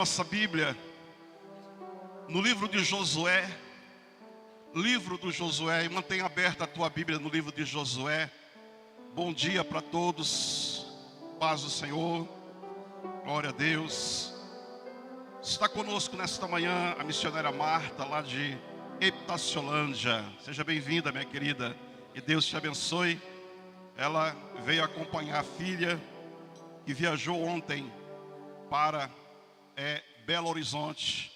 Nossa Bíblia, no livro de Josué, e mantenha aberta a tua Bíblia no livro de Josué. Bom dia para todos, paz do Senhor, glória a Deus. Está conosco nesta manhã a missionária Marta, lá de Epitaciolândia. Seja bem-vinda, minha querida, e Deus te abençoe. Ela veio acompanhar a filha, que viajou ontem para Belo Horizonte,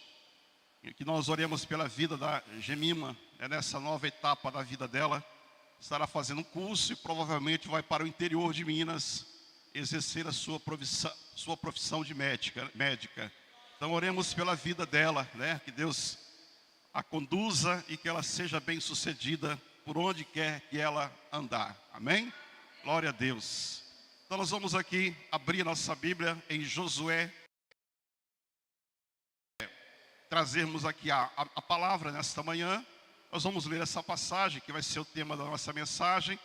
e que nós oremos pela vida da Gemima, nessa nova etapa da vida dela. Estará fazendo um curso e provavelmente vai para o interior de Minas exercer a sua profissão de médica. Então oremos pela vida dela, que Deus a conduza e que ela seja bem sucedida por onde quer que ela andar, amém? Glória a Deus. Então nós vamos aqui abrir nossa Bíblia em Josué, trazermos aqui a palavra nesta manhã. Nós vamos ler essa passagem, que vai ser o tema da nossa mensagem,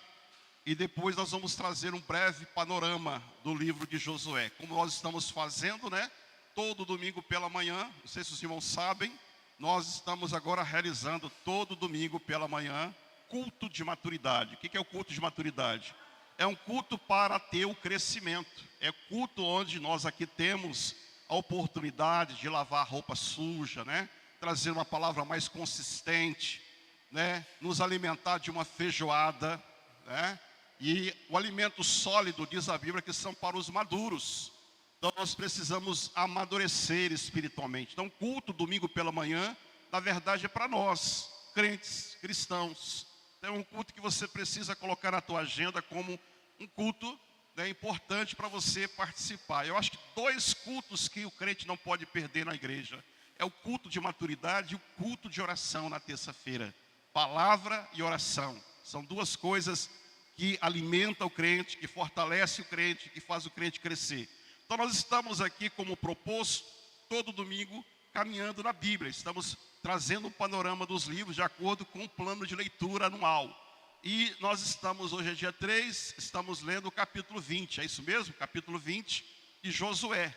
e depois nós vamos trazer um breve panorama do livro de Josué, como nós estamos fazendo, todo domingo pela manhã. Não sei se os irmãos sabem, nós estamos agora realizando todo domingo pela manhã culto de maturidade. O que é o culto de maturidade? É um culto para ter o crescimento, é culto onde nós aqui temos a oportunidade de lavar roupa suja, trazer uma palavra mais consistente, nos alimentar de uma feijoada, e o alimento sólido, diz a Bíblia, que são para os maduros. Então nós precisamos amadurecer espiritualmente. Então culto domingo pela manhã, na verdade é para nós, crentes, cristãos. Então é um culto que você precisa colocar na tua agenda como um culto importante para você participar. Eu acho que dois cultos que o crente não pode perder na igreja é o culto de maturidade e o culto de oração na terça-feira. Palavra e oração são duas coisas que alimentam o crente, que fortalece o crente, que faz o crente crescer. Então nós estamos aqui, como proposto, todo domingo caminhando na Bíblia. Estamos trazendo um panorama dos livros de acordo com o plano de leitura anual. E nós estamos, hoje é dia 3, estamos lendo o capítulo 20, é isso mesmo? Capítulo 20 de Josué.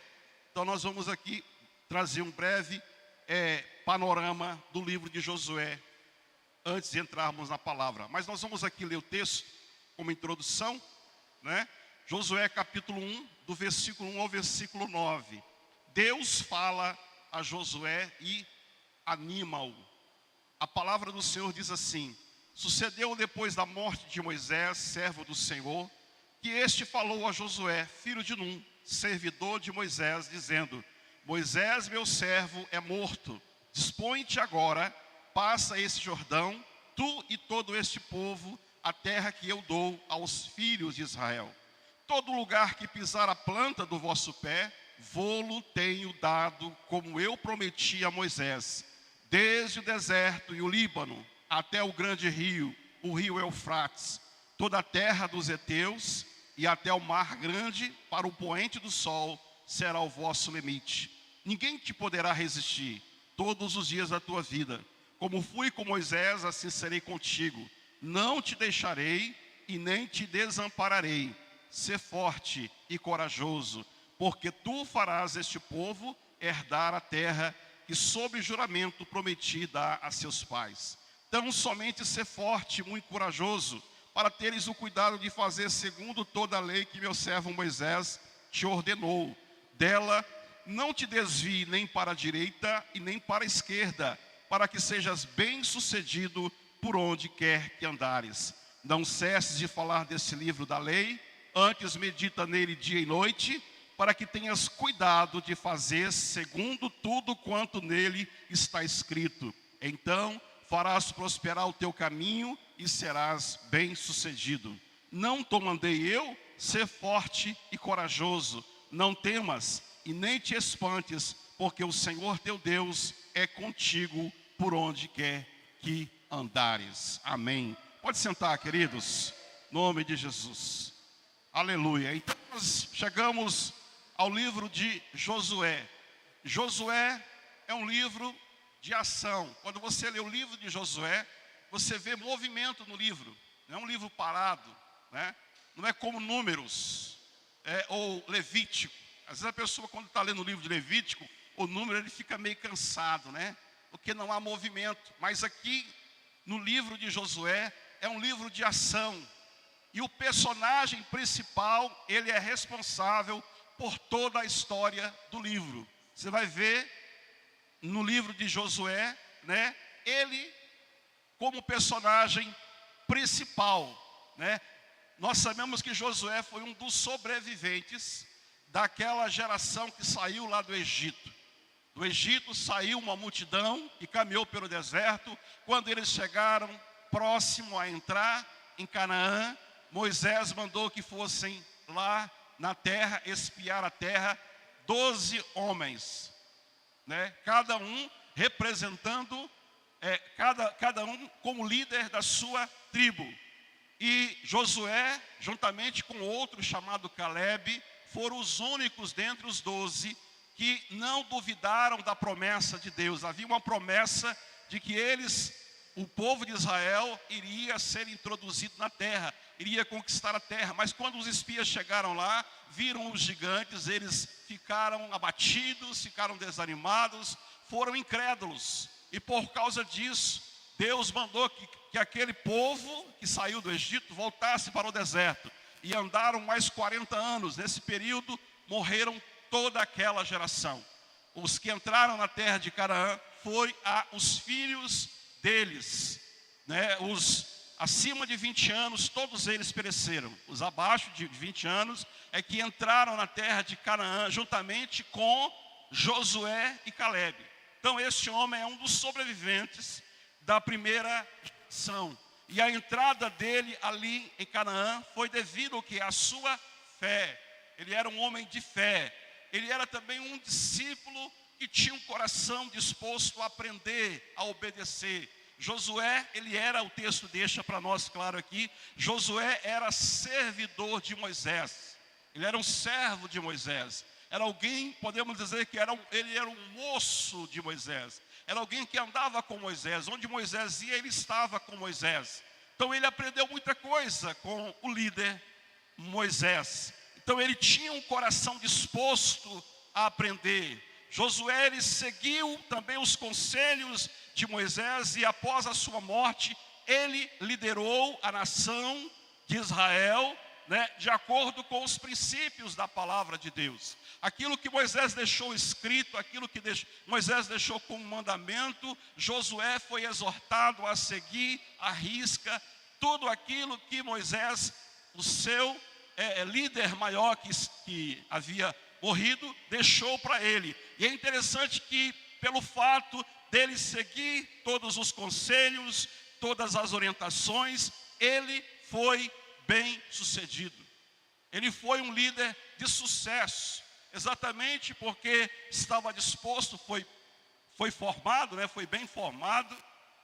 Então nós vamos aqui trazer um breve panorama do livro de Josué, antes de entrarmos na palavra. Mas nós vamos aqui ler o texto como introdução, Josué capítulo 1, do versículo 1 ao versículo 9. Deus fala a Josué e anima-o. A palavra do Senhor diz assim: sucedeu depois da morte de Moisés, servo do Senhor, que este falou a Josué, filho de Num, servidor de Moisés, dizendo: Moisés, meu servo, é morto. Dispõe-te agora, passa esse Jordão, tu e todo este povo, a terra que eu dou aos filhos de Israel. Todo lugar que pisar a planta do vosso pé, vô-lo tenho dado, como eu prometi a Moisés, desde o deserto e o Líbano, até o grande rio, o rio Eufrates, toda a terra dos heteus e até o mar grande, para o poente do sol, será o vosso limite. Ninguém te poderá resistir todos os dias da tua vida. Como fui com Moisés, assim serei contigo. Não te deixarei e nem te desampararei. Sê forte e corajoso, porque tu farás este povo herdar a terra que sob juramento prometi dar a seus pais. Então somente ser forte e muito corajoso, para teres o cuidado de fazer segundo toda a lei que meu servo Moisés te ordenou. Dela não te desvie nem para a direita e nem para a esquerda, para que sejas bem sucedido por onde quer que andares. Não cesses de falar desse livro da lei, antes medita nele dia e noite, para que tenhas cuidado de fazer segundo tudo quanto nele está escrito. Então farás prosperar o teu caminho e serás bem-sucedido. Não te mandei eu? Ser forte e corajoso. Não temas e nem te espantes, porque o Senhor teu Deus é contigo por onde quer que andares. Amém. Pode sentar, queridos, em nome de Jesus. Aleluia. Então nós chegamos ao livro de Josué. Josué é um livro de ação. Quando você lê o livro de Josué, você vê movimento no livro. Não é um livro parado, não é como Números ou Levítico. Às vezes a pessoa, quando está lendo o livro de Levítico o número ele fica meio cansado, né? Porque não há movimento. Mas aqui no livro de Josué é um livro de ação. E o personagem principal, ele é responsável por toda a história do livro. Você vai ver no livro de Josué, né? Ele como personagem principal, né? Nós sabemos que Josué foi um dos sobreviventes daquela geração que saiu lá do Egito. Do Egito saiu uma multidão e caminhou pelo deserto. Quando eles chegaram próximo a entrar em Canaã, Moisés mandou que fossem lá na terra, espiar a terra, 12 homens, né? Cada um representando, cada um como líder da sua tribo. E Josué, juntamente com outro chamado Caleb, foram os únicos dentre os 12 que não duvidaram da promessa de Deus. Havia uma promessa de que o povo de Israel iria ser introduzido na terra, iria conquistar a terra. Mas quando os espias chegaram lá, viram os gigantes, eles ficaram abatidos, ficaram desanimados, foram incrédulos. E por causa disso, Deus mandou que aquele povo que saiu do Egito voltasse para o deserto. E andaram mais 40 anos. Nesse período, morreram toda aquela geração. Os que entraram na terra de Canaã foi os filhos deles, né? Os acima de 20 anos, todos eles pereceram. Os abaixo de 20 anos é que entraram na terra de Canaã juntamente com Josué e Caleb. Então este homem é um dos sobreviventes da primeira geração. E a entrada dele ali em Canaã foi devido ao que? A sua fé. Ele era um homem de fé. Ele era também um discípulo que tinha um coração disposto a aprender, a obedecer. Josué, ele era, o texto deixa para nós claro aqui, Josué era servidor de Moisés. Ele era um servo de Moisés. Era alguém, podemos dizer que ele era um moço de Moisés. Era alguém que andava com Moisés. Onde Moisés ia, ele estava com Moisés. Então ele aprendeu muita coisa com o líder Moisés. Então ele tinha um coração disposto a aprender. Josué, ele seguiu também os conselhos de Moisés e após a sua morte, ele liderou a nação de Israel, né, de acordo com os princípios da palavra de Deus. Aquilo que Moisés deixou escrito, aquilo que Moisés deixou como mandamento, Josué foi exortado a seguir à risca tudo aquilo que Moisés, o seu líder maior que havia morrido, deixou para ele. E é interessante que pelo fato dele seguir todos os conselhos, todas as orientações, ele foi bem sucedido. Ele foi um líder de sucesso, exatamente porque estava disposto, foi formado, né, foi bem formado.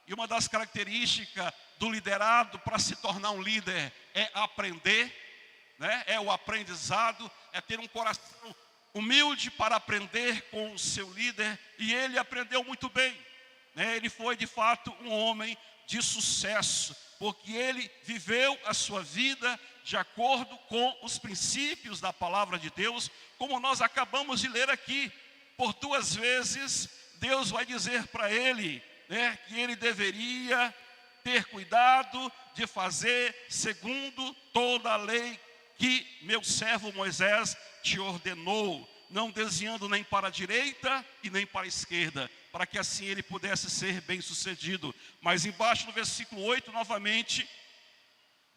E uma das características do liderado para se tornar um líder é aprender, né, é o aprendizado, é ter um coração humilde para aprender com o seu líder. E ele aprendeu muito bem, né? Ele foi de fato um homem de sucesso, porque ele viveu a sua vida de acordo com os princípios da palavra de Deus, como nós acabamos de ler aqui. Por 2 vezes, Deus vai dizer para ele, né, que ele deveria ter cuidado de fazer segundo toda a lei que meu servo Moisés te ordenou, não desviando nem para a direita e nem para a esquerda, para que assim ele pudesse ser bem sucedido. Mas embaixo no versículo 8, novamente,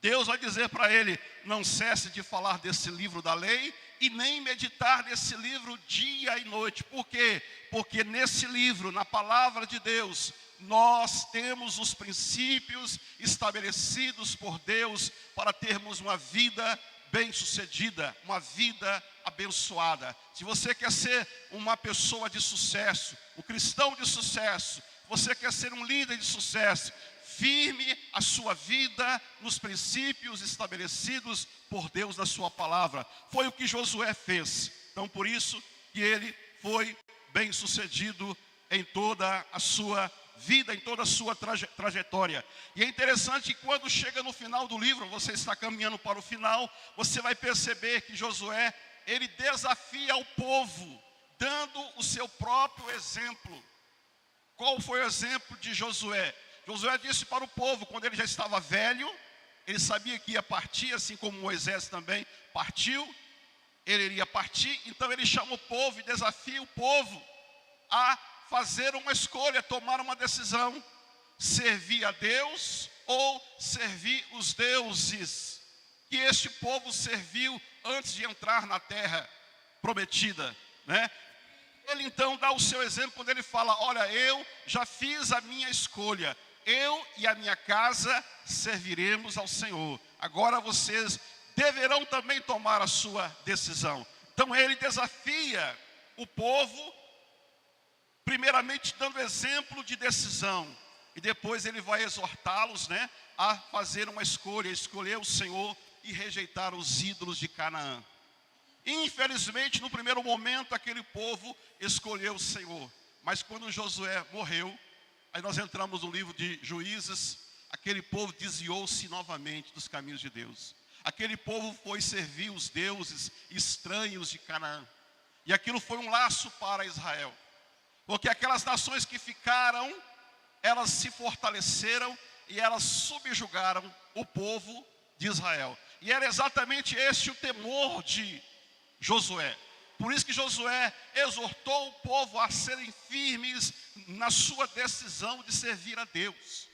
Deus vai dizer para ele: não cesse de falar desse livro da lei e nem meditar nesse livro dia e noite. Por quê? Porque nesse livro, na palavra de Deus, nós temos os princípios estabelecidos por Deus para termos uma vida bem-sucedida, uma vida abençoada. Se você quer ser uma pessoa de sucesso, um cristão de sucesso, você quer ser um líder de sucesso, firme a sua vida nos princípios estabelecidos por Deus na sua palavra. Foi o que Josué fez. Então por isso que ele foi bem-sucedido em toda a sua vida, em toda a sua trajetória. E é interessante que quando chega no final do livro, você está caminhando para o final, você vai perceber que Josué, ele desafia o povo, dando o seu próprio exemplo. Qual foi o exemplo de Josué? Josué disse para o povo, quando ele já estava velho, ele sabia que ia partir, assim como Moisés também partiu, ele iria partir, então ele chama o povo e desafia o povo a fazer uma escolha, tomar uma decisão: servir a Deus ou servir os deuses que este povo serviu antes de entrar na terra prometida, né? Ele então dá o seu exemplo quando ele fala: olha, eu já fiz a minha escolha, eu e a minha casa serviremos ao Senhor. Agora vocês deverão também tomar a sua decisão. Então ele desafia o povo, primeiramente dando exemplo de decisão, e depois ele vai exortá-los, né, a fazer uma escolha, escolher o Senhor e rejeitar os ídolos de Canaã. Infelizmente, no primeiro momento, aquele povo escolheu o Senhor. Mas quando Josué morreu, aí nós entramos no livro de Juízes, aquele povo desviou-se novamente dos caminhos de Deus. Aquele povo foi servir os deuses estranhos de Canaã. E aquilo foi um laço para Israel. Porque aquelas nações que ficaram, elas se fortaleceram e elas subjugaram o povo de Israel. E era exatamente esse o temor de Josué. Por isso que Josué exortou o povo a serem firmes na sua decisão de servir a Deus.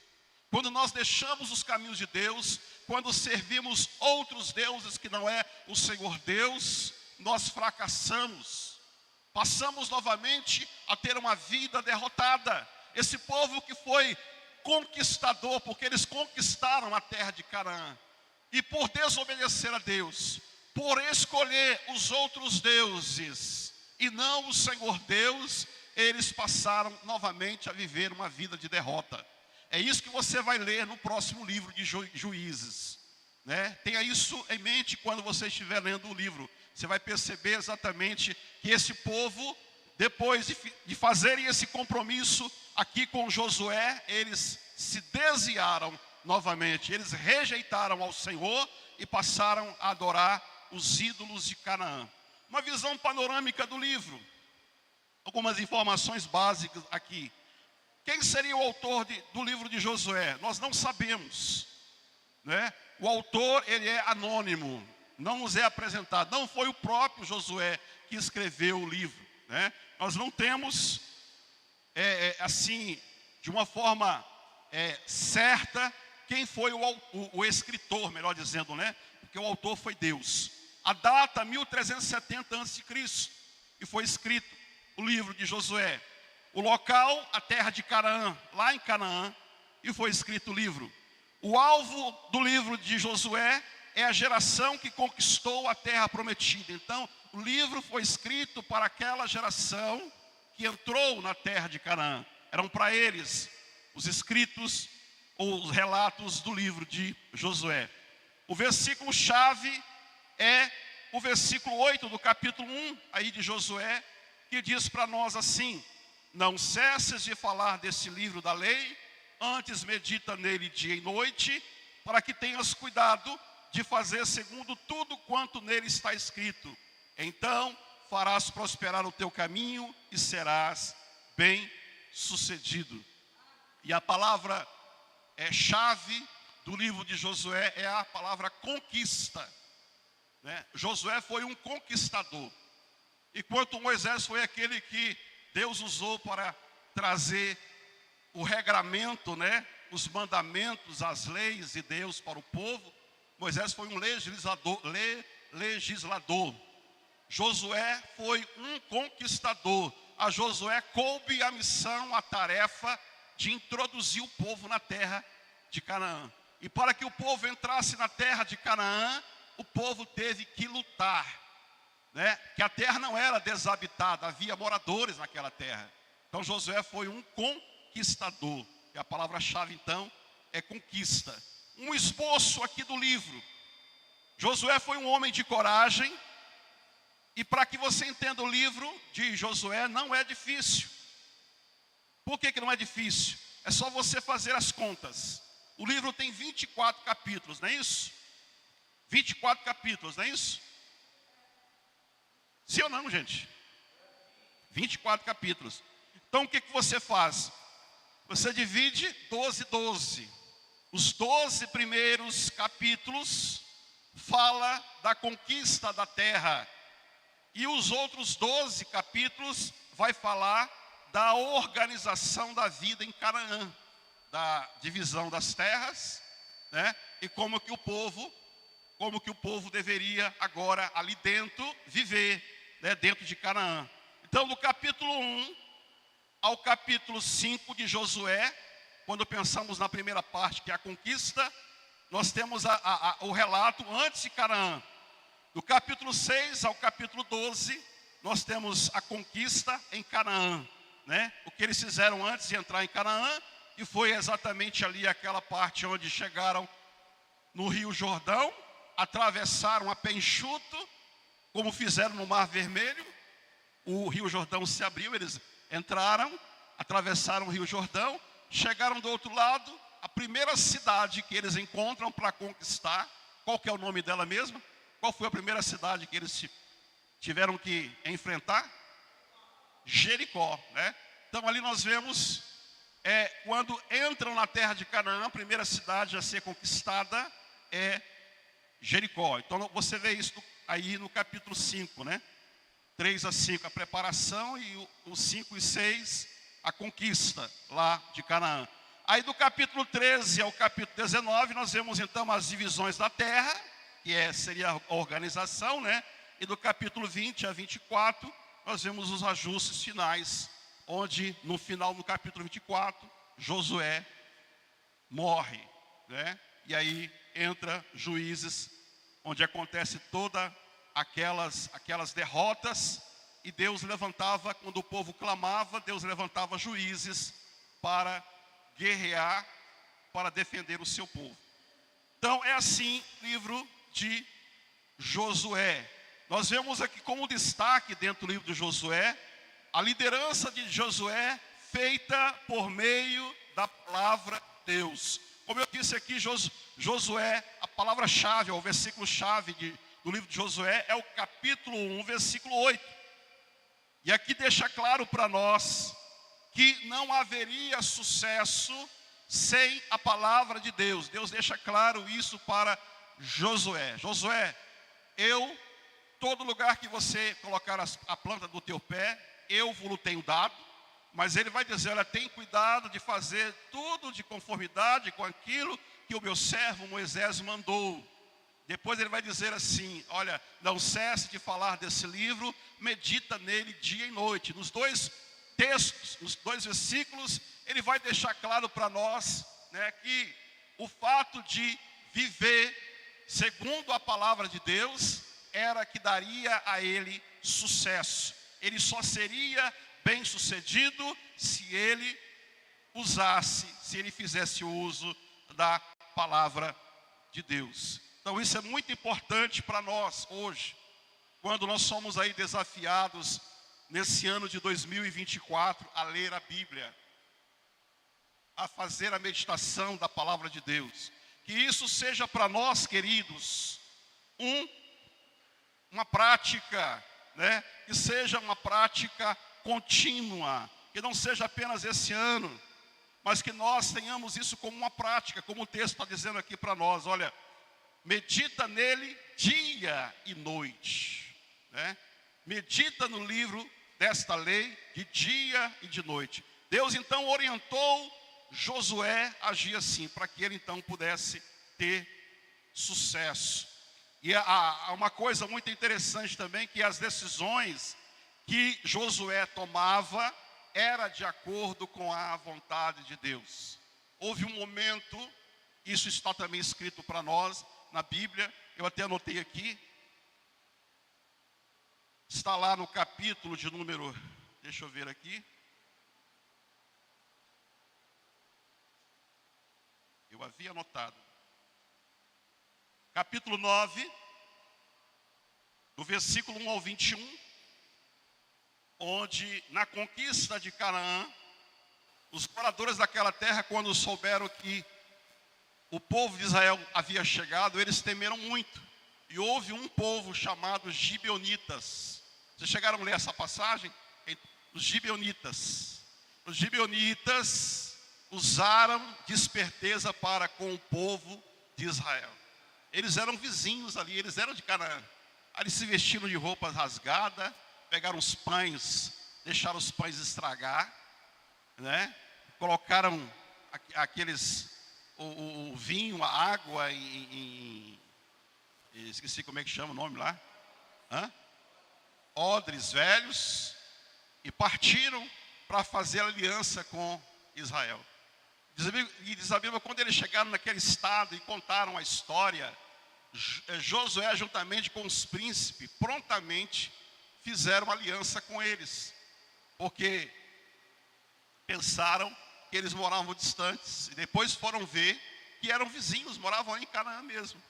Quando nós deixamos os caminhos de Deus, quando servimos outros deuses que não é o Senhor Deus, nós fracassamos. Passamos novamente a ter uma vida derrotada. Esse povo que foi conquistador, porque eles conquistaram a terra de Canaã, e por desobedecer a Deus, por escolher os outros deuses e não o Senhor Deus, eles passaram novamente a viver uma vida de derrota. É isso que você vai ler no próximo livro de Juízes, né? Tenha isso em mente quando você estiver lendo o livro. Você vai perceber exatamente que esse povo, depois de fazerem esse compromisso aqui com Josué, eles se desviaram novamente. Eles rejeitaram ao Senhor e passaram a adorar os ídolos de Canaã. Uma visão panorâmica do livro. Algumas informações básicas aqui. Quem seria o autor do livro de Josué? Nós não sabemos, né? O autor, ele é anônimo, não nos é apresentado. Não foi o próprio Josué que escreveu o livro, né? Nós não temos, assim, de uma forma certa, quem foi o escritor, melhor dizendo, né? Porque o autor foi Deus. A data, 1370 a.C., e foi escrito o livro de Josué. O local, a terra de Canaã, lá em Canaã, e foi escrito o livro. O alvo do livro de Josué é a geração que conquistou a terra prometida. Então, o livro foi escrito para aquela geração que entrou na terra de Canaã. Eram para eles os escritos ou os relatos do livro de Josué. O versículo-chave é o versículo 8 do capítulo 1 aí de Josué, que diz para nós assim: não cesses de falar desse livro da lei, antes medita nele dia e noite, para que tenhas cuidado de fazer segundo tudo quanto nele está escrito. Então farás prosperar o teu caminho e serás bem sucedido. E a palavra chave do livro de Josué é a palavra conquista, né? Josué foi um conquistador, enquanto Moisés foi aquele que Deus usou para trazer o regramento, né? Os mandamentos, as leis de Deus para o povo. Moisés foi um legislador. Josué foi um conquistador. A Josué coube a missão, a tarefa de introduzir o povo na terra de Canaã. E para que o povo entrasse na terra de Canaã, o povo teve que lutar, né? Que a terra não era desabitada, havia moradores naquela terra. Então Josué foi um conquistador. E a palavra-chave então é conquista. Um esboço aqui do livro. Josué foi um homem de coragem. E para que você entenda o livro de Josué, não é difícil. Por que não é difícil? É só você fazer as contas. O livro tem 24 capítulos, não é isso? 24 capítulos, não é isso? Sim ou não, gente? 24 capítulos. Então o que você faz? Você divide 12, 12. Os 12 primeiros capítulos fala da conquista da terra. E os outros 12 capítulos vai falar da organização da vida em Canaã, da divisão das terras, né? E como que o povo deveria agora ali dentro viver, né? Dentro de Canaã. Então, do capítulo 1 ao capítulo 5 de Josué, quando pensamos na primeira parte, que é a conquista, nós temos o relato antes de Canaã. Do capítulo 6 ao capítulo 12, nós temos a conquista em Canaã, né? O que eles fizeram antes de entrar em Canaã, e foi exatamente ali aquela parte onde chegaram no Rio Jordão, atravessaram a pé enxuto, como fizeram no Mar Vermelho. O Rio Jordão se abriu, eles entraram, atravessaram o Rio Jordão, chegaram do outro lado. A primeira cidade que eles encontram para conquistar, qual que é o nome dela mesma? Qual foi a primeira cidade que eles tiveram que enfrentar? Jericó, né? Então ali nós vemos, quando entram na terra de Canaã, a primeira cidade a ser conquistada é Jericó. Então você vê isso aí no capítulo 5, né? 3 a 5 a preparação, e o 5 e 6 a conquista lá de Canaã. Aí do capítulo 13 ao capítulo 19 nós vemos então as divisões da terra, que seria a organização, né? E do capítulo 20 a 24 nós vemos os ajustes finais, onde no final do capítulo 24 Josué morre, né? E aí entra Juízes, onde acontece toda aquelas derrotas, e Deus levantava, quando o povo clamava, Deus levantava juízes para guerrear, para defender o seu povo. Então é assim o livro de Josué. Nós vemos aqui como destaque dentro do livro de Josué, a liderança de Josué feita por meio da palavra de Deus. Como eu disse aqui, Josué, a palavra-chave, o versículo-chave do livro de Josué é o capítulo 1, versículo 8. E aqui deixa claro para nós que não haveria sucesso sem a palavra de Deus. Deus deixa claro isso para Josué. Josué, todo lugar que você colocar a planta do teu pé, eu vos tenho dado. Mas ele vai dizer, olha, tem cuidado de fazer tudo de conformidade com aquilo que o meu servo Moisés mandou. Depois ele vai dizer assim, olha, não cesse de falar desse livro, medita nele dia e noite. Nos dois textos, nos dois versículos, ele vai deixar claro para nós, né, que o fato de viver segundo a palavra de Deus era que daria a ele sucesso. Ele só seria bem-sucedido se ele se ele fizesse uso da palavra de Deus. Então isso é muito importante para nós hoje, quando nós somos aí desafiados nesse ano de 2024 a ler a Bíblia, a fazer a meditação da palavra de Deus. Que isso seja para nós, queridos, uma prática, né? Que seja uma prática contínua, que não seja apenas esse ano, mas que nós tenhamos isso como uma prática, como o texto está dizendo aqui para nós. Olha, medita nele dia e noite, né? Medita no livro desta lei de dia e de noite. Deus então orientou Josué a agir assim, para que ele então pudesse ter sucesso. E há uma coisa muito interessante também, que as decisões que Josué tomava era de acordo com a vontade de Deus. Houve um momento, isso está também escrito para nós na Bíblia, eu até anotei aqui, está lá no capítulo de número, deixa eu ver aqui, eu havia anotado, capítulo 9, do versículo 1 ao 21, onde na conquista de Canaã, os moradores daquela terra, quando souberam que o povo de Israel havia chegado, eles temeram muito. E houve um povo chamado Gibeonitas. Vocês chegaram a ler essa passagem? os gibeonitas. Os gibeonitas usaram de esperteza para com o povo de Israel. Eles eram vizinhos ali, eles eram de Canaã. Aí eles se vestiram de roupas rasgadas, pegaram os pães, deixaram os pães estragar, né? Colocaram o vinho, a água esqueci como é que chama o nome lá, odres velhos, e partiram para fazer aliança com Israel. Diz a Bíblia, quando eles chegaram naquele estado e contaram a história, Josué, juntamente com os príncipes, prontamente fizeram aliança com eles, porque pensaram que eles moravam distantes, e depois foram ver que eram vizinhos, moravam em Canaã mesmo.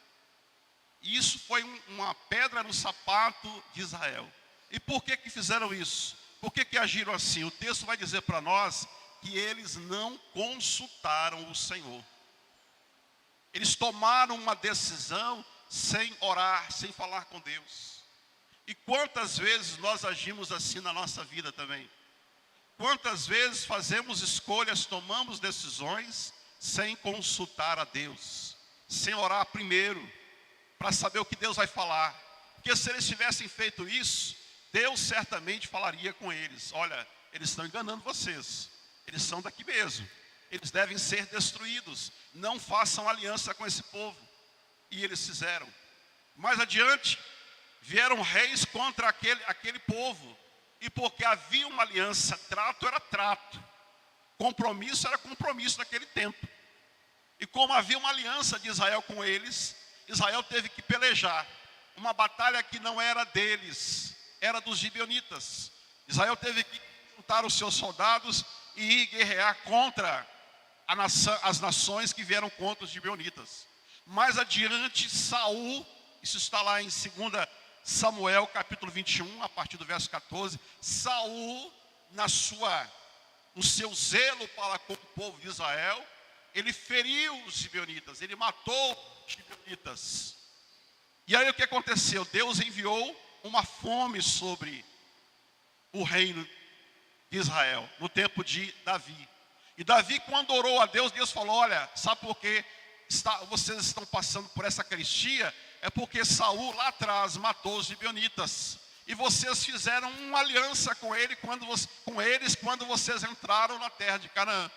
E isso foi uma pedra no sapato de Israel. E por que fizeram isso? Por que agiram assim? O texto vai dizer para nós que eles não consultaram o Senhor. Eles tomaram uma decisão sem orar, sem falar com Deus. E quantas vezes nós agimos assim na nossa vida também? Quantas vezes fazemos escolhas, tomamos decisões sem consultar a Deus, sem orar primeiro, para saber o que Deus vai falar. Porque se eles tivessem feito isso, Deus certamente falaria com eles: olha, eles estão enganando vocês, eles são daqui mesmo, eles devem ser destruídos, não façam aliança com esse povo. E eles fizeram. Mais adiante, vieram reis contra aquele povo, e porque havia uma aliança, trato era trato, compromisso era compromisso naquele tempo. E como havia uma aliança de Israel com eles, Israel teve que pelejar uma batalha que não era deles, era dos gibeonitas. Israel teve que juntar os seus soldados e ir guerrear contra as nações que vieram contra os gibeonitas. Mais adiante, Saul, isso está lá em 2 Samuel capítulo 21, a partir do verso 14. Saul, no seu zelo para com o povo de Israel, ele feriu os gibeonitas, ele matou os gibeonitas. E aí o que aconteceu? Deus enviou uma fome sobre o reino de Israel, no tempo de Davi. E Davi, quando orou a Deus, Deus falou: olha, sabe por que vocês estão passando por essa carestia? É porque Saul lá atrás matou os gibeonitas. E vocês fizeram uma aliança com eles quando vocês entraram na terra de Canaã.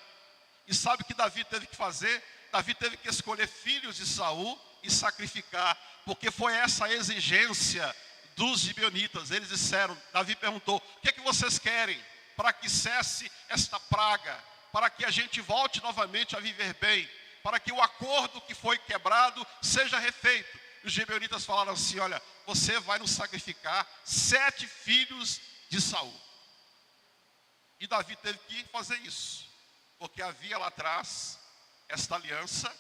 E sabe o que Davi teve que fazer? Davi teve que escolher filhos de Saul e sacrificar, porque foi essa a exigência dos gibeonitas. Eles disseram, Davi perguntou: o que é que vocês querem para que cesse esta praga, para que a gente volte novamente a viver bem, para que o acordo que foi quebrado seja refeito? Os gibeonitas falaram assim: olha, você vai nos sacrificar 7 filhos de Saul. E Davi teve que fazer isso, porque havia lá atrás esta aliança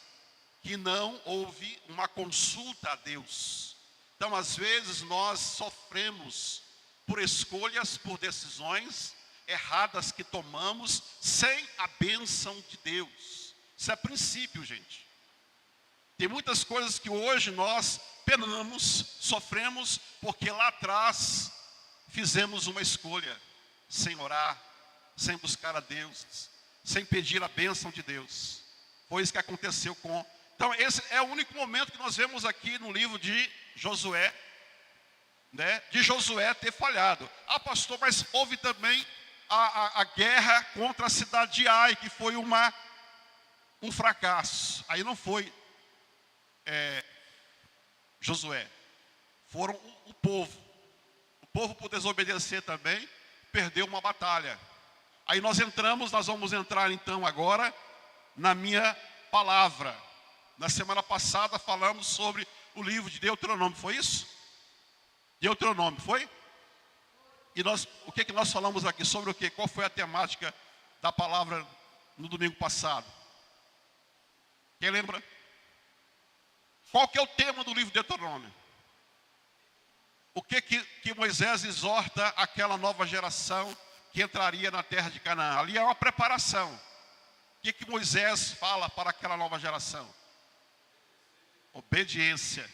que não houve uma consulta a Deus. Então, às vezes, nós sofremos por escolhas, por decisões erradas que tomamos sem a bênção de Deus. Isso é princípio, gente. Tem muitas coisas que hoje nós penamos, sofremos, porque lá atrás fizemos uma escolha sem orar, sem buscar a Deus, sem pedir a bênção de Deus. Foi isso que aconteceu com... Então esse é o único momento que nós vemos aqui no livro de Josué, né, de Josué ter falhado. Ah, pastor, mas houve também a guerra contra a cidade de Ai, que foi um fracasso. Aí não foi Josué, foram o povo. O povo, por desobedecer também, perdeu uma batalha. Aí nós vamos entrar então agora na minha palavra. Na semana passada falamos sobre o livro de Deuteronômio, foi isso? Deuteronômio, foi? E o que nós falamos aqui? Sobre o quê? Qual foi a temática da palavra no domingo passado? Quem lembra? Qual que é o tema do livro de Deuteronômio? O que Moisés exorta aquela nova geração que entraria na terra de Canaã? Ali é uma preparação. O que Moisés fala para aquela nova geração? Obediência.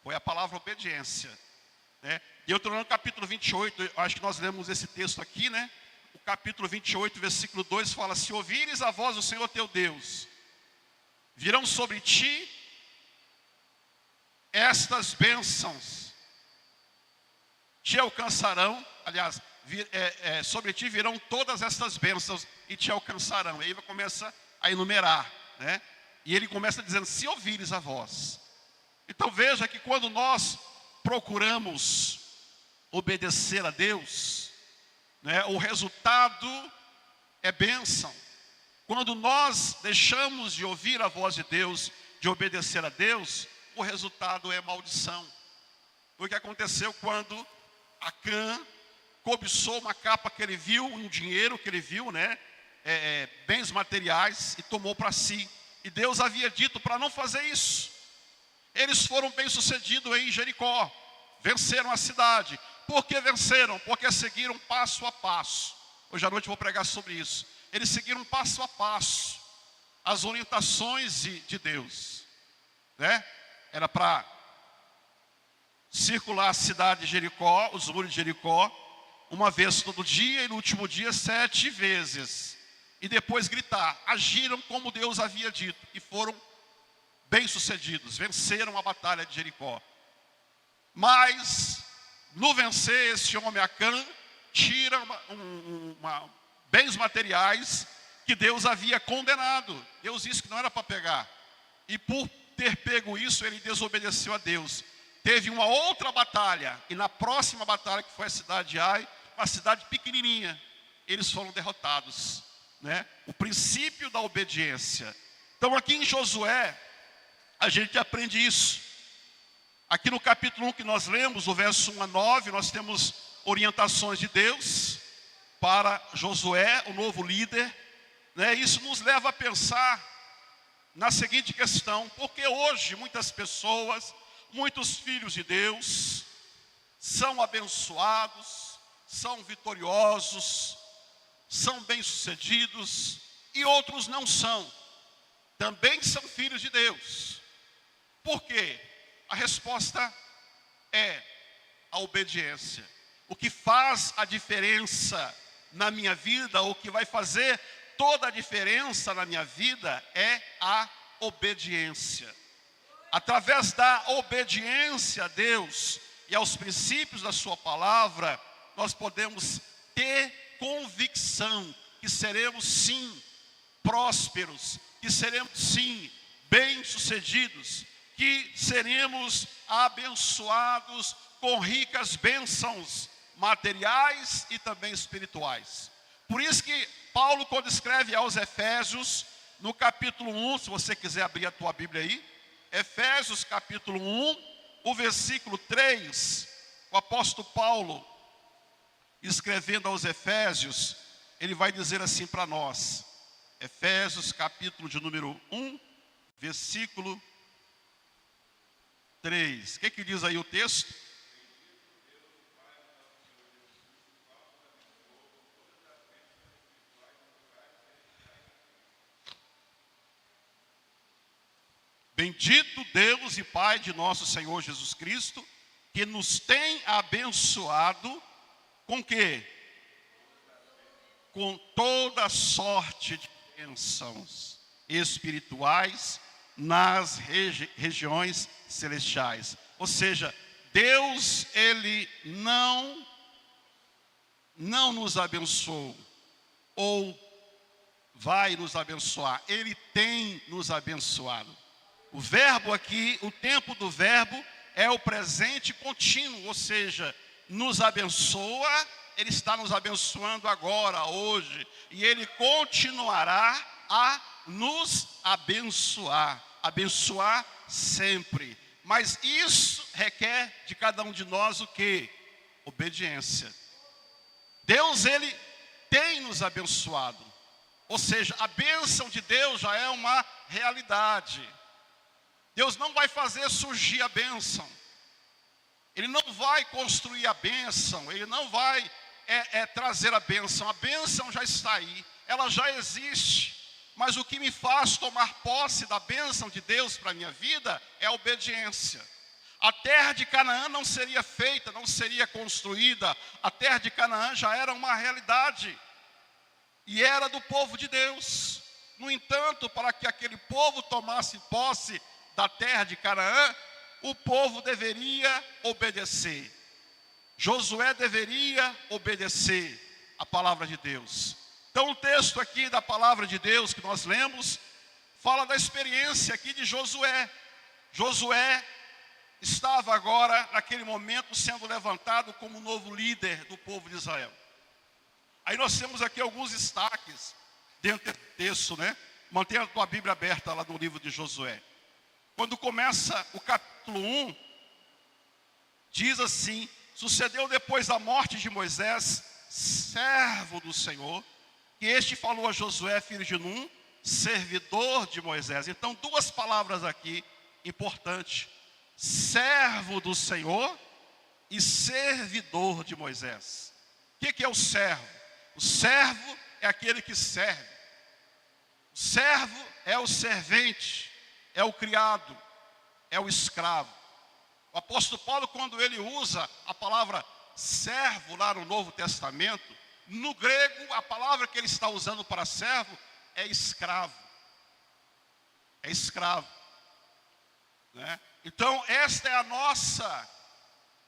Foi a palavra obediência. né? Deuteronômio capítulo 28, acho que nós lemos esse texto aqui, né? O capítulo 28, versículo 2 fala: se ouvires a voz do Senhor teu Deus, virão sobre ti estas bênçãos, te alcançarão, aliás, sobre ti virão todas estas bênçãos e te alcançarão. E aí começa a enumerar, né? E ele começa dizendo: se ouvires a voz. Então veja que quando nós procuramos obedecer a Deus, né, o resultado é bênção. Quando nós deixamos de ouvir a voz de Deus, de obedecer a Deus, o resultado é maldição. Foi o que aconteceu quando Acã cobiçou uma capa que ele viu, um dinheiro que ele viu, né, bens materiais, e tomou para si. E Deus havia dito para não fazer isso. Eles foram bem-sucedidos em Jericó, venceram a cidade. Por que venceram? Porque seguiram passo a passo. Hoje à noite eu vou pregar sobre isso. Eles seguiram passo a passo as orientações de Deus, né? Era para circular a cidade de Jericó, os muros de Jericó, uma vez todo dia, e no último dia 7 vezes. E depois gritar. Agiram como Deus havia dito e foram bem-sucedidos, venceram a batalha de Jericó. Mas, no vencer, esse homem Acã tira bens materiais que Deus havia condenado. Deus disse que não era para pegar. E por ter pego isso, ele desobedeceu a Deus. Teve uma outra batalha, e na próxima batalha, que foi a cidade de Ai, uma cidade pequenininha, eles foram derrotados, né? O princípio da obediência. Então aqui em Josué, a gente aprende isso. Aqui no capítulo 1 que nós lemos, o verso 1 a 9, nós temos orientações de Deus para Josué, o novo líder, né? Isso nos leva a pensar na seguinte questão: porque hoje muitas pessoas, muitos filhos de Deus, são abençoados, são vitoriosos, são bem-sucedidos, e outros não são, também são filhos de Deus. Por quê? A resposta é a obediência. O que faz a diferença na minha vida, o que vai fazer toda a diferença na minha vida é a obediência. Através da obediência a Deus e aos princípios da sua palavra, nós podemos ter convicção que seremos sim prósperos, que seremos sim bem-sucedidos, que seremos abençoados com ricas bênçãos materiais e também espirituais. Por isso que Paulo, quando escreve aos Efésios, no capítulo 1, se você quiser abrir a tua Bíblia aí, Efésios capítulo 1, o versículo 3, o apóstolo Paulo, escrevendo aos Efésios, ele vai dizer assim para nós, Efésios capítulo de número 1, versículo 3. O que diz aí o texto? Bendito Deus e Pai de nosso Senhor Jesus Cristo, que nos tem abençoado com quê? Com toda sorte de bênçãos espirituais nas regiões celestiais. Ou seja, Deus, Ele não nos abençoou, ou vai nos abençoar. Ele tem nos abençoado. O verbo aqui, o tempo do verbo é o presente contínuo, ou seja, nos abençoa, Ele está nos abençoando agora, hoje, e Ele continuará a nos abençoar, abençoar sempre. Mas isso requer de cada um de nós o quê? Obediência. Deus, Ele tem nos abençoado, ou seja, a bênção de Deus já é uma realidade. Deus não vai fazer surgir a bênção. Ele não vai construir a bênção. Ele não vai trazer a bênção já está aí. Ela já existe. Mas o que me faz tomar posse da bênção de Deus para a minha vida é a obediência. A terra de Canaã não seria feita, não seria construída. A terra de Canaã já era uma realidade. E era do povo de Deus. No entanto, para que aquele povo tomasse posse da terra de Canaã, o povo deveria obedecer. Josué deveria obedecer a palavra de Deus. Então o texto aqui da palavra de Deus que nós lemos, fala da experiência aqui de Josué. Josué estava agora, naquele momento, sendo levantado como novo líder do povo de Israel. Aí nós temos aqui alguns destaques dentro desse texto, né? Mantenha a tua Bíblia aberta lá no livro de Josué. Quando começa o capítulo 1, diz assim: sucedeu depois da morte de Moisés, servo do Senhor, que este falou a Josué, filho de Num, servidor de Moisés. Então, duas palavras aqui importantes: servo do Senhor e servidor de Moisés. O que é o servo? O servo é aquele que serve. O servo é o servente, é o criado, é o escravo. O apóstolo Paulo, quando ele usa a palavra servo lá no Novo Testamento, no grego, a palavra que ele está usando para servo é escravo. É escravo, né? Então, esta é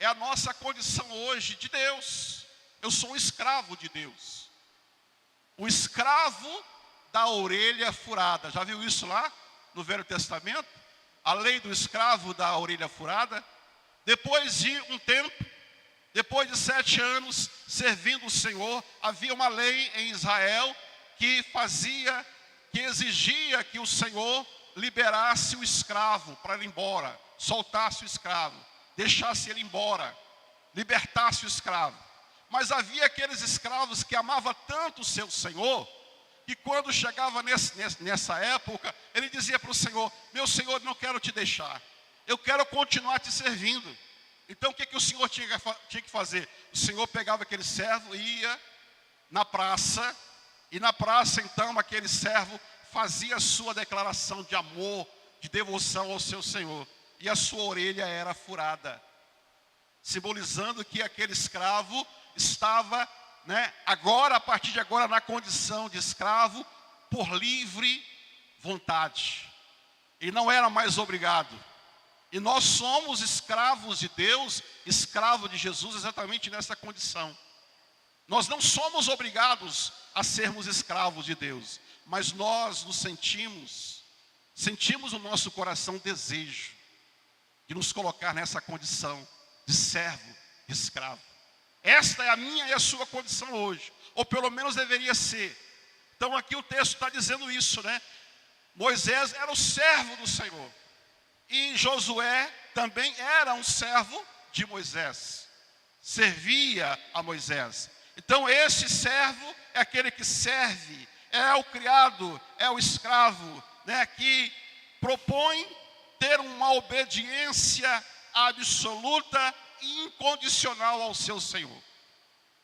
a nossa condição hoje de Deus. Eu sou um escravo de Deus. O escravo da orelha furada. Já viu isso lá no Velho Testamento? A lei do escravo da orelha furada. Depois de um tempo, depois de 7 anos servindo o Senhor, havia uma lei em Israel que exigia que o Senhor liberasse o escravo para ir embora, soltasse o escravo, deixasse ele embora, libertasse o escravo. Mas havia aqueles escravos que amavam tanto o seu Senhor, que quando chegava nessa época, ele dizia para o Senhor: meu Senhor, não quero te deixar, eu quero continuar te servindo. Então o que o Senhor tinha que fazer? O Senhor pegava aquele servo e ia na praça, e na praça então aquele servo fazia a sua declaração de amor, de devoção ao seu Senhor, e a sua orelha era furada, simbolizando que aquele escravo estava, agora, a partir de agora, na condição de escravo por livre vontade. E não era mais obrigado. E nós somos escravos de Deus, escravo de Jesus, exatamente nessa condição. Nós não somos obrigados a sermos escravos de Deus, mas nós nos sentimos no nosso coração desejo de nos colocar nessa condição de servo, de escravo. Esta é a minha e a sua condição hoje, ou pelo menos deveria ser. Então aqui o texto está dizendo isso, né? Moisés era o servo do Senhor, e Josué também era um servo de Moisés, servia a Moisés. Então esse servo é aquele que serve, é o criado, é o escravo, que propõe ter uma obediência absoluta e incondicional ao seu Senhor.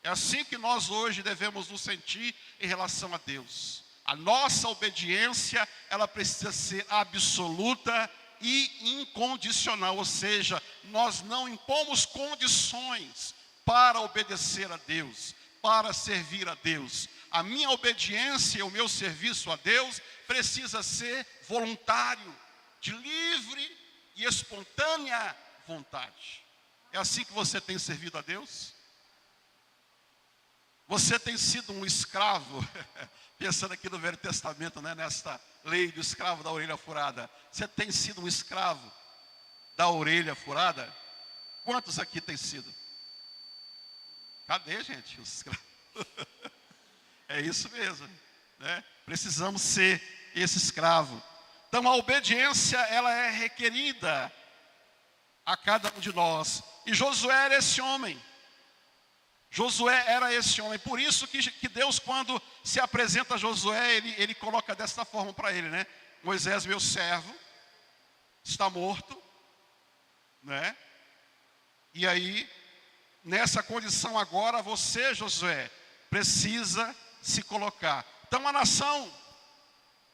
É assim que nós hoje devemos nos sentir em relação a Deus. A nossa obediência, ela precisa ser absoluta e incondicional, ou seja, nós não impomos condições para obedecer a Deus, para servir a Deus. A minha obediência, o meu serviço a Deus precisa ser voluntário, de livre e espontânea vontade. É assim que você tem servido a Deus? Você tem sido um escravo, pensando aqui no Velho Testamento, nesta lei do escravo da orelha furada. Você tem sido um escravo da orelha furada? Quantos aqui tem sido? Cadê, gente, os escravos? É isso mesmo, Precisamos ser esse escravo. Então a obediência, ela é requerida a cada um de nós. E Josué era esse homem. Josué era esse homem. Por isso que Deus, quando se apresenta a Josué, ele coloca desta forma para ele, Moisés, meu servo, está morto, E aí, nessa condição agora, você, Josué, precisa se colocar. Então a nação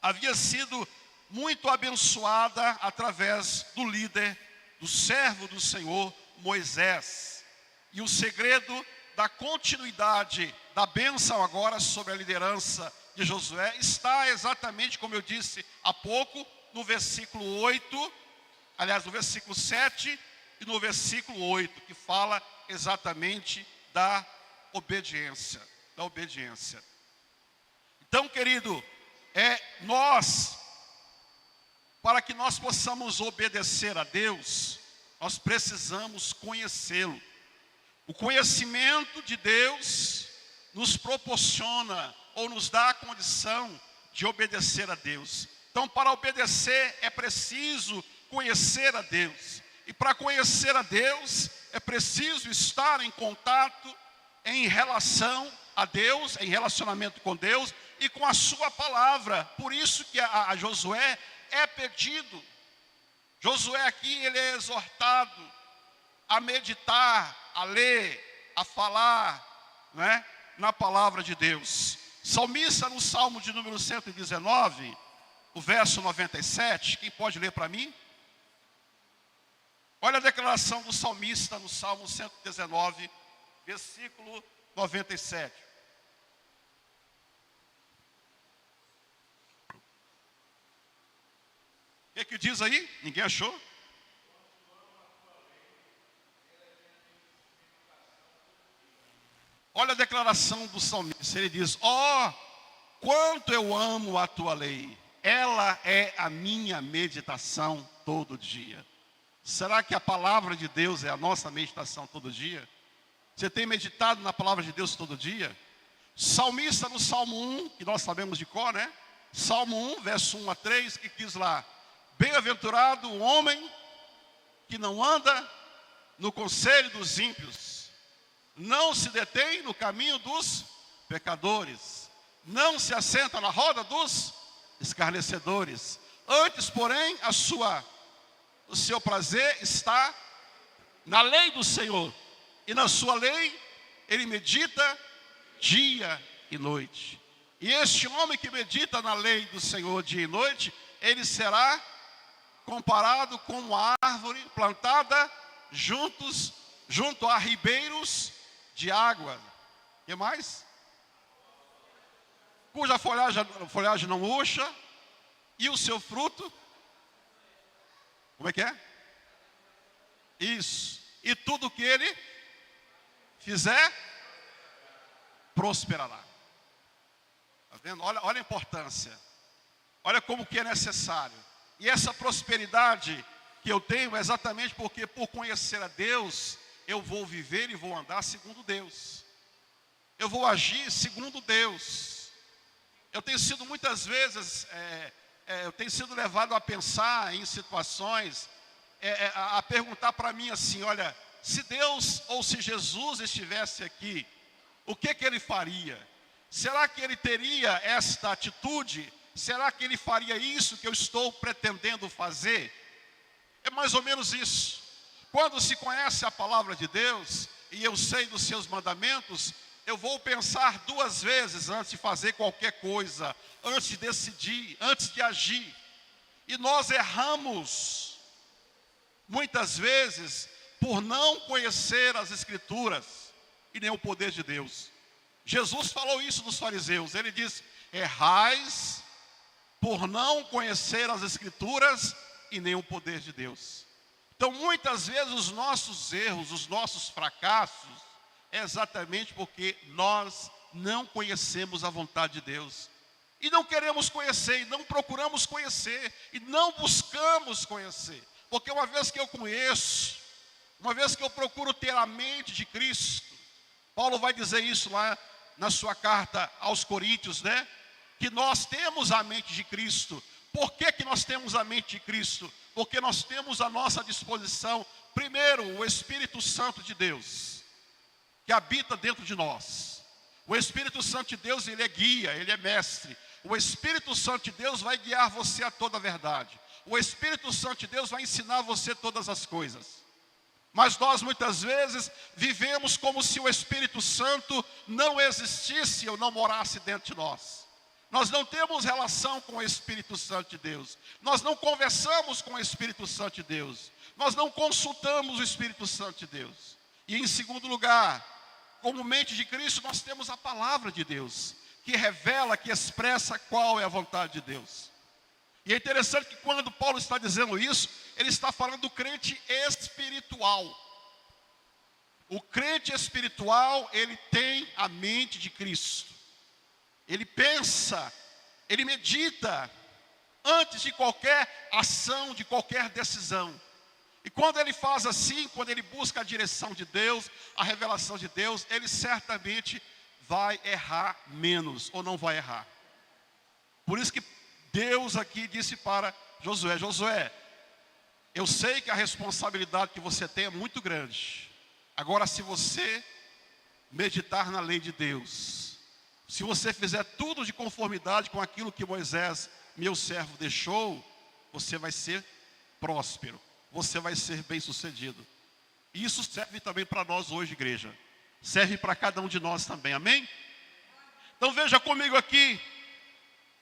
havia sido muito abençoada através do líder do servo do Senhor, Moisés. E o segredo da continuidade da bênção agora sobre a liderança de Josué está exatamente, como eu disse há pouco, no versículo 8, aliás, no versículo 7 e no versículo 8, que fala exatamente da obediência. Então, querido, para que nós possamos obedecer a Deus, nós precisamos conhecê-lo. O conhecimento de Deus nos proporciona ou nos dá a condição de obedecer a Deus. Então, para obedecer é preciso conhecer a Deus. E para conhecer a Deus é preciso estar em contato, em relação a Deus, em relacionamento com Deus e com a sua palavra. Por isso que a Josué é pedido. Josué aqui, ele é exortado a meditar, a ler, a falar, né, na palavra de Deus. Salmista, no Salmo de número 119, o verso 97, quem pode ler para mim? Olha a declaração do salmista no Salmo 119, versículo 97. O que diz aí? Ninguém achou? Olha a declaração do salmista. Ele diz: ó, quanto eu amo a tua lei. Ela é a minha meditação todo dia. Será que a palavra de Deus é a nossa meditação todo dia? Você tem meditado na palavra de Deus todo dia? Salmista no Salmo 1, que nós sabemos de cor, né? Salmo 1, verso 1 a 3, que diz lá: bem-aventurado o homem que não anda no conselho dos ímpios, não se detém no caminho dos pecadores, não se assenta na roda dos escarnecedores. Antes, porém, o seu prazer está na lei do Senhor, e na sua lei ele medita dia e noite. E este homem que medita na lei do Senhor dia e noite, ele será comparado com uma árvore plantada junto a ribeiros de água. O que mais? Cuja folhagem não murcha, e o seu fruto, como é que é? Isso. E tudo que ele fizer, prosperará. Está vendo? Olha a importância. Olha como que é necessário. E essa prosperidade que eu tenho é exatamente porque, por conhecer a Deus, eu vou viver e vou andar segundo Deus. Eu vou agir segundo Deus. Eu tenho sido muitas vezes, eu tenho sido levado a pensar em situações, a perguntar para mim assim: olha, se Deus ou se Jesus estivesse aqui, o que ele faria? Será que ele teria esta atitude? Será que ele faria isso que eu estou pretendendo fazer? É mais ou menos isso. Quando se conhece a palavra de Deus, e eu sei dos seus mandamentos, eu vou pensar duas vezes antes de fazer qualquer coisa, antes de decidir, antes de agir. E nós erramos, muitas vezes, por não conhecer as Escrituras e nem o poder de Deus. Jesus falou isso dos fariseus. Ele disse: errais por não conhecer as Escrituras e nem o poder de Deus. Então, muitas vezes, os nossos erros, os nossos fracassos, é exatamente porque nós não conhecemos a vontade de Deus. E não queremos conhecer, e não procuramos conhecer, e não buscamos conhecer. Porque uma vez que eu conheço, uma vez que eu procuro ter a mente de Cristo, Paulo vai dizer isso lá na sua carta aos Coríntios, né? Que nós temos a mente de Cristo. Por que nós temos a mente de Cristo? Porque nós temos à nossa disposição, primeiro, o Espírito Santo de Deus, que habita dentro de nós. O Espírito Santo de Deus, ele é guia, ele é mestre. O Espírito Santo de Deus vai guiar você a toda a verdade. O Espírito Santo de Deus vai ensinar você todas as coisas. Mas nós muitas vezes vivemos como se o Espírito Santo não existisse ou não morasse dentro de nós. Nós não temos relação com o Espírito Santo de Deus. Nós não conversamos com o Espírito Santo de Deus. Nós não consultamos o Espírito Santo de Deus. E em segundo lugar, como mente de Cristo, nós temos a palavra de Deus, que revela, que expressa qual é a vontade de Deus. E é interessante que quando Paulo está dizendo isso, ele está falando do crente espiritual. O crente espiritual, ele tem a mente de Cristo. Ele pensa, ele medita antes de qualquer ação, de qualquer decisão. E quando ele faz assim, quando ele busca a direção de Deus, a revelação de Deus, ele certamente vai errar menos, ou não vai errar. Por isso que Deus aqui disse para Josué: Josué, eu sei que a responsabilidade que você tem é muito grande. Agora, se você meditar na lei de Deus, se você fizer tudo de conformidade com aquilo que Moisés, meu servo, deixou, você vai ser próspero, você vai ser bem-sucedido. E isso serve também para nós hoje, igreja. Serve para cada um de nós também, amém? Então veja comigo aqui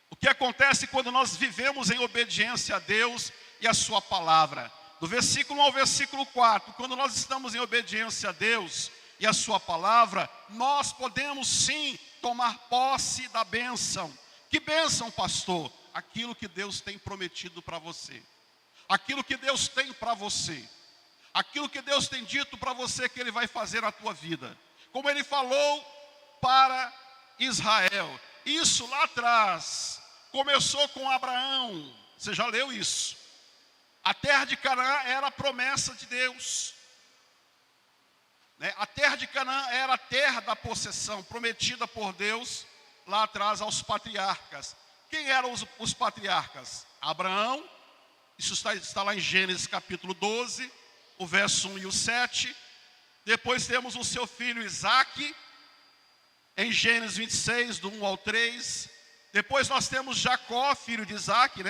o que acontece quando nós vivemos em obediência a Deus e a sua palavra. Do versículo 1 ao versículo 4, quando nós estamos em obediência a Deus e a sua palavra, nós podemos sim tomar posse da bênção. Que bênção, pastor? Aquilo que Deus tem prometido para você. Aquilo que Deus tem para você. Aquilo que Deus tem dito para você que Ele vai fazer na tua vida. Como Ele falou para Israel. Isso lá atrás começou com Abraão. Você já leu isso? A terra de Canaã era a promessa de Deus. A terra de Canaã era a terra da possessão, prometida por Deus lá atrás aos patriarcas. Quem eram os patriarcas? Abraão, isso está lá em Gênesis capítulo 12, o verso 1 e o 7. Depois temos o seu filho Isaque, em Gênesis 26, do 1 ao 3. Depois nós temos Jacó, filho de Isaque,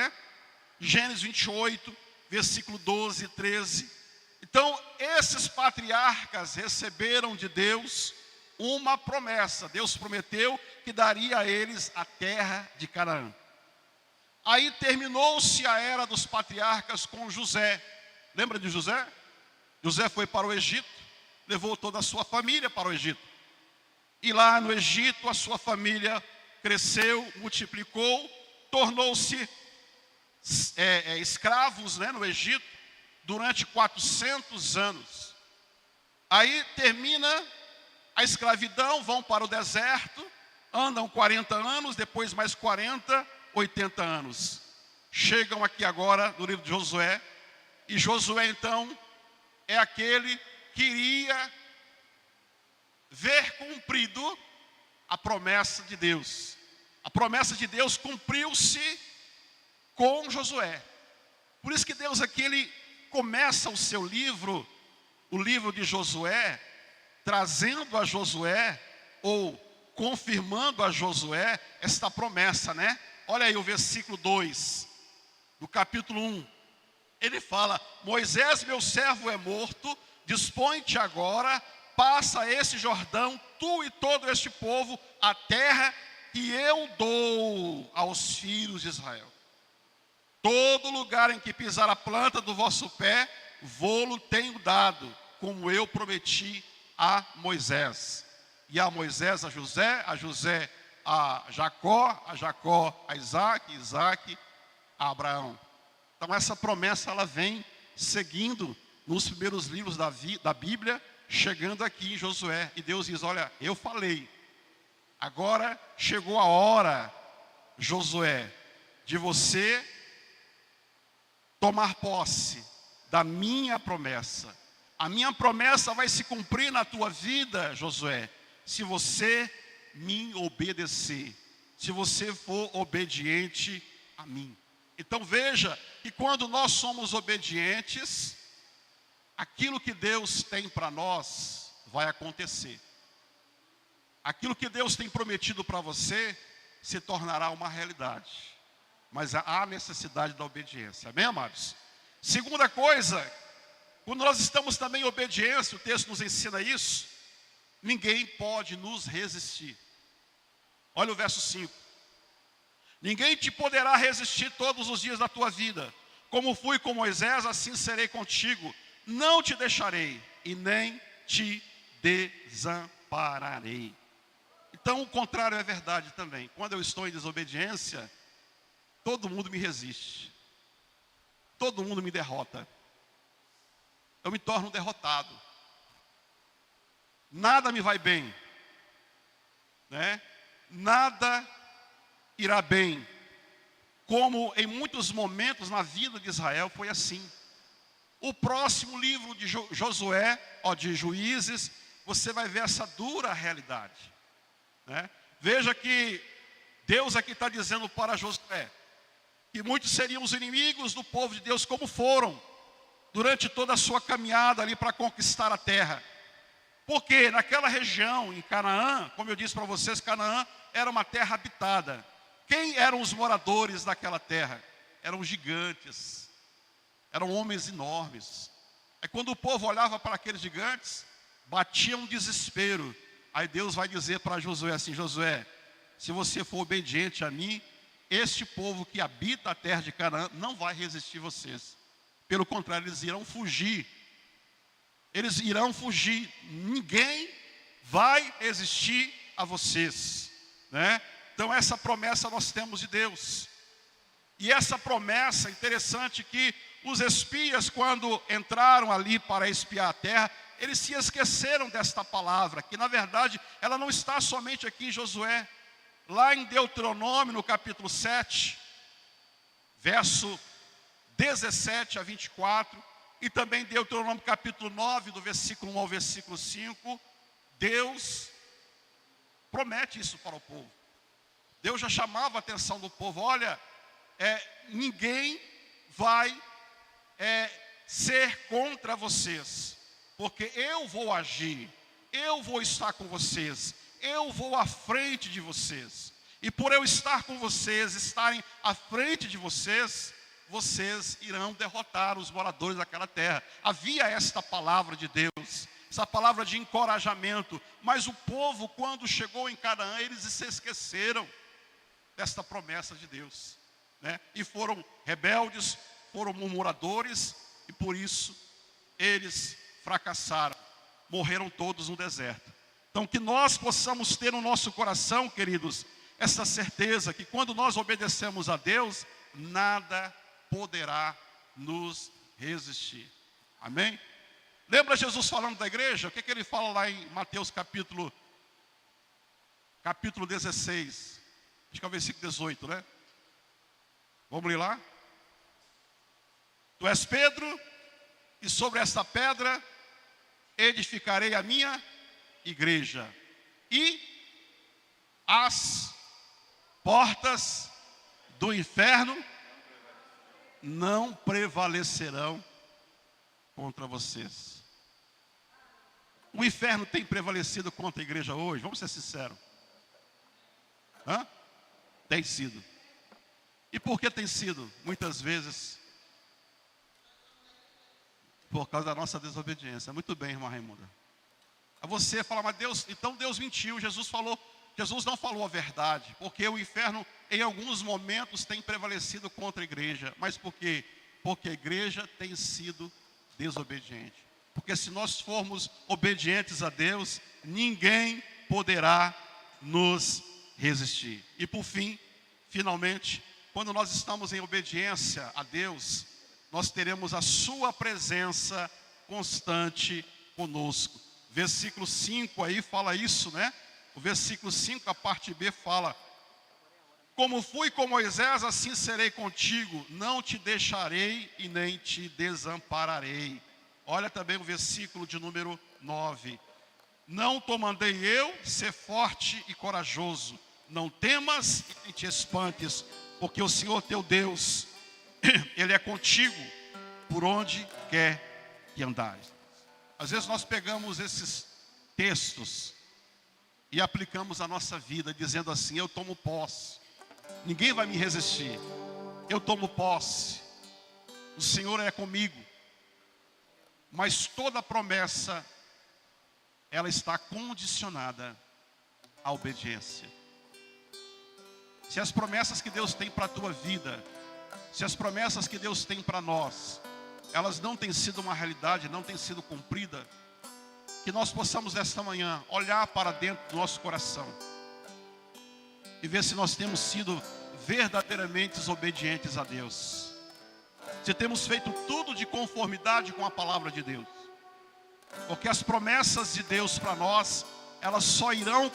Gênesis 28, versículo 12 e 13. Então, esses patriarcas receberam de Deus uma promessa. Deus prometeu que daria a eles a terra de Canaã. Aí terminou-se a era dos patriarcas com José. Lembra de José? José foi para o Egito, levou toda a sua família para o Egito. E lá no Egito a sua família cresceu, multiplicou, tornou-se escravos no Egito durante 400 anos. Aí termina a escravidão, vão para o deserto, andam 40 anos, depois mais 40, 80 anos. Chegam aqui agora no livro de Josué, e Josué então é aquele que iria ver cumprido a promessa de Deus. A promessa de Deus cumpriu-se com Josué. Por isso que Deus aqui, Ele começa o seu livro, o livro de Josué, trazendo a Josué, ou confirmando a Josué, esta promessa, Olha aí o versículo 2, do capítulo 1. Ele fala: Moisés, meu servo, é morto, dispõe-te agora, passa esse Jordão, tu e todo este povo, a terra que eu dou aos filhos de Israel. Todo lugar em que pisar a planta do vosso pé, vô-lo tenho dado, como eu prometi a Moisés. E a Moisés a José a Jacó a Isaque a Abraão. Então essa promessa ela vem seguindo nos primeiros livros da Bíblia, chegando aqui em Josué. E Deus diz: olha, eu falei, agora chegou a hora, Josué, de você tomar posse da minha promessa. A minha promessa vai se cumprir na tua vida, Josué, se você me obedecer, se você for obediente a mim. Então veja que quando nós somos obedientes, aquilo que Deus tem para nós vai acontecer. Aquilo que Deus tem prometido para você se tornará uma realidade. Mas há necessidade da obediência, amém, amados? Segunda coisa, quando nós estamos também em obediência, o texto nos ensina isso, ninguém pode nos resistir. Olha o verso 5. Ninguém te poderá resistir todos os dias da tua vida. Como fui com Moisés, assim serei contigo. Não te deixarei e nem te desampararei. Então o contrário é verdade também. Quando eu estou em desobediência, todo mundo me resiste. Todo mundo me derrota. Eu me torno derrotado. Nada me vai bem, né? Nada irá bem. Como em muitos momentos na vida de Israel foi assim. O próximo livro de Josué, de Juízes, você vai ver essa dura realidade, né? Veja que Deus aqui está dizendo para Josué que muitos seriam os inimigos do povo de Deus, como foram durante toda a sua caminhada ali para conquistar a terra. Porque naquela região, em Canaã, como eu disse para vocês, Canaã era uma terra habitada. Quem eram os moradores daquela terra? Eram gigantes, eram homens enormes. Aí quando o povo olhava para aqueles gigantes, batia um desespero. Aí Deus vai dizer para Josué assim: Josué, se você for obediente a mim, este povo que habita a terra de Canaã não vai resistir vocês. Pelo contrário, eles irão fugir. Eles irão fugir. Ninguém vai resistir a vocês, né? Então essa promessa nós temos de Deus. E essa promessa, interessante que os espias, quando entraram ali para espiar a terra, eles se esqueceram desta palavra, que na verdade ela não está somente aqui em Josué. Lá em Deuteronômio, no capítulo 7, verso 17 a 24, e também Deuteronômio capítulo 9, do versículo 1 ao versículo 5, Deus promete isso para o povo. Deus já chamava a atenção do povo: olha, ninguém vai ser contra vocês, porque eu vou agir, eu vou estar com vocês, eu vou à frente de vocês. E por eu estar com vocês, estarem à frente de vocês, vocês irão derrotar os moradores daquela terra. Havia esta palavra de Deus, essa palavra de encorajamento. Mas o povo, quando chegou em Canaã, eles se esqueceram desta promessa de Deus, né? E foram rebeldes, foram murmuradores, e por isso eles fracassaram, morreram todos no deserto. Então que nós possamos ter no nosso coração, queridos, essa certeza que quando nós obedecemos a Deus, nada poderá nos resistir. Amém? Lembra Jesus falando da igreja? O que ele fala lá em Mateus capítulo 16? Acho que é o versículo 18, né? Vamos ler lá? Tu és Pedro, e sobre esta pedra edificarei a minha igreja, e as portas do inferno não prevalecerão contra vocês. O inferno tem prevalecido contra a igreja hoje? Vamos ser sinceros. Tem sido. E por que tem sido? Muitas vezes por causa da nossa desobediência. Muito bem, irmã Raimunda. A você fala: mas Deus, então Deus mentiu. Jesus não falou a verdade, porque o inferno em alguns momentos tem prevalecido contra a igreja. Mas por quê? Porque a igreja tem sido desobediente. Porque se nós formos obedientes a Deus, ninguém poderá nos resistir. E por fim, finalmente, quando nós estamos em obediência a Deus, nós teremos a sua presença constante conosco. Versículo 5 aí fala isso, né? O versículo 5, a parte B, fala: como fui com Moisés, assim serei contigo, não te deixarei e nem te desampararei. Olha também o versículo de número 9. Não te mandei eu ser forte e corajoso, não temas e nem te espantes, porque o Senhor teu Deus, Ele é contigo por onde quer que andares. Às vezes nós pegamos esses textos e aplicamos à nossa vida, dizendo assim: eu tomo posse, ninguém vai me resistir, eu tomo posse, o Senhor é comigo. Mas toda promessa, ela está condicionada à obediência. se as promessas que Deus tem para a tua vida, se as promessas que Deus tem para nós, elas não têm sido uma realidade, não têm sido cumprida, que nós possamos nesta manhã olhar para dentro do nosso coração e ver se nós temos sido verdadeiramente obedientes a Deus, se temos feito tudo de conformidade com a palavra de Deus, porque as promessas de Deus para nós, elas só irão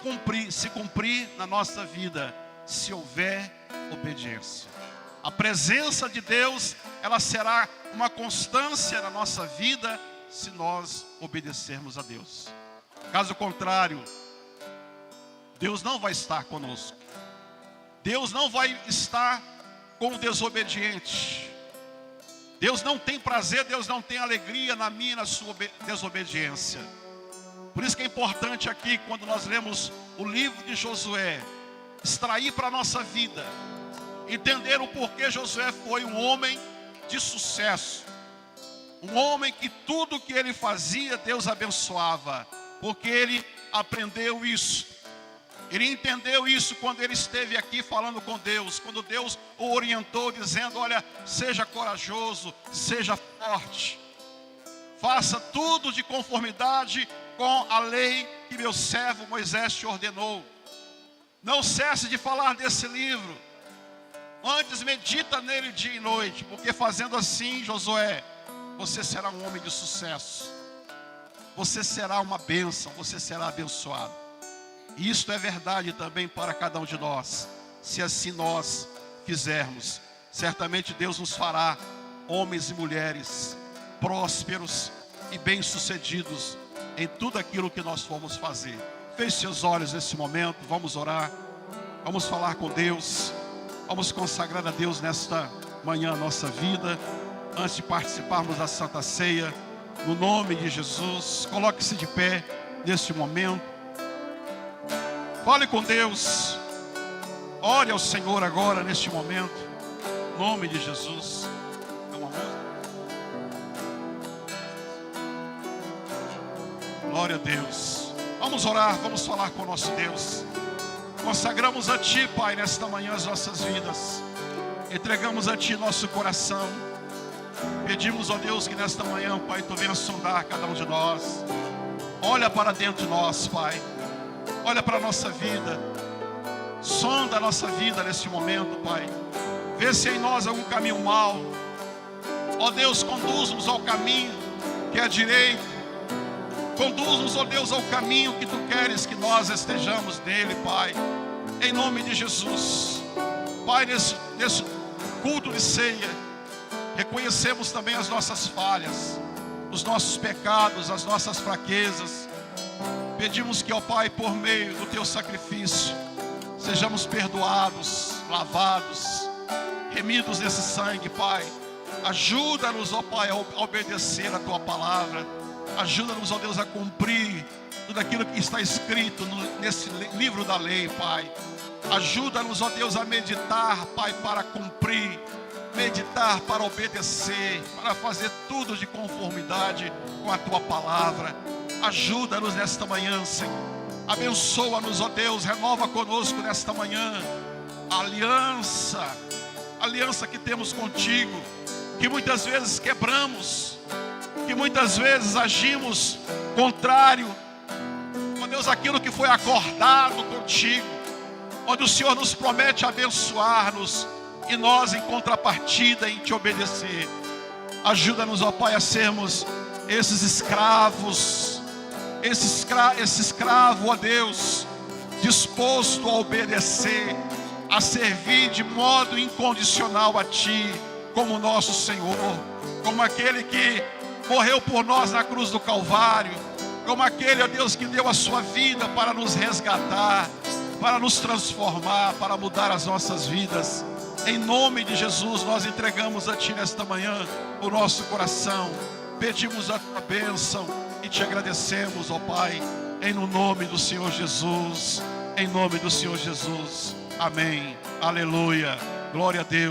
se cumprir na nossa vida se houver obediência. A presença de Deus, ela será uma constância na nossa vida se nós obedecermos a Deus. Caso contrário, Deus não vai estar conosco. Deus não vai estar com o desobediente. Deus não tem prazer, Deus não tem alegria na minha e na sua desobediência. Por isso que é importante aqui, quando nós lemos o livro de Josué, extrair para a nossa vida, entender o porquê Josué foi um homem de sucesso. Um homem que tudo que ele fazia, Deus abençoava. Porque ele aprendeu isso. Ele entendeu isso quando ele esteve aqui falando com Deus. Quando Deus o orientou dizendo, olha, seja corajoso, seja forte. Faça tudo de conformidade com a lei que meu servo Moisés te ordenou. Não cesse de falar desse livro. Antes medita nele dia e noite. Porque fazendo assim, Josué, você será um homem de sucesso. Você será uma bênção, você será abençoado. E isto é verdade também para cada um de nós. Se assim nós fizermos, certamente Deus nos fará homens e mulheres prósperos e bem-sucedidos em tudo aquilo que nós formos fazer. Feche seus olhos nesse momento, vamos orar, vamos falar com Deus, vamos consagrar a Deus nesta manhã a nossa vida. Antes de participarmos da Santa Ceia, no nome de Jesus, coloque-se de pé neste momento. Fale com Deus. Ore ao Senhor agora neste momento. Em nome de Jesus. É uma música. Glória a Deus. Vamos orar, vamos falar com o nosso Deus. Consagramos a Ti, Pai, nesta manhã as nossas vidas. Entregamos a Ti nosso coração. Pedimos, ó Deus, que nesta manhã, Pai, Tu venha sondar cada um de nós. Olha para dentro de nós, Pai. Olha para a nossa vida. Sonda a nossa vida neste momento, Pai. Vê se em nós algum caminho mau. Ó Deus, conduz-nos ao caminho que é direito. Conduz-nos, ó Deus, ao caminho que Tu queres que nós estejamos nele, Pai. Em nome de Jesus. Pai, nesse culto de ceia, reconhecemos também as nossas falhas, os nossos pecados, as nossas fraquezas. Pedimos que, ó Pai, por meio do Teu sacrifício, sejamos perdoados, lavados, remidos nesse sangue, Pai. Ajuda-nos, ó Pai, a obedecer a Tua palavra. Ajuda-nos, ó Deus, a cumprir tudo aquilo que está escrito nesse livro da lei, Pai. Ajuda-nos, ó Deus, a meditar, Pai, para cumprir. Meditar para obedecer, para fazer tudo de conformidade com a Tua palavra. Ajuda-nos nesta manhã, Senhor. Abençoa-nos, ó Deus, renova conosco nesta manhã a aliança que temos contigo, que muitas vezes quebramos, que muitas vezes agimos contrário, ó Deus, aquilo que foi acordado contigo, onde o Senhor nos promete abençoar-nos, e nós em contrapartida em Te obedecer. Ajuda-nos, ó Pai, a sermos esses escravos, esse escravo, ó Deus, disposto a obedecer, a servir de modo incondicional a Ti, como nosso Senhor, como aquele que morreu por nós na cruz do Calvário, como aquele, ó Deus, que deu a sua vida para nos resgatar, para nos transformar, para mudar as nossas vidas. Em nome de Jesus, nós entregamos a Ti nesta manhã o nosso coração. Pedimos a Tua bênção e Te agradecemos, ó Pai, em nome do Senhor Jesus. Em nome do Senhor Jesus. Amém. Aleluia. Glória a Deus.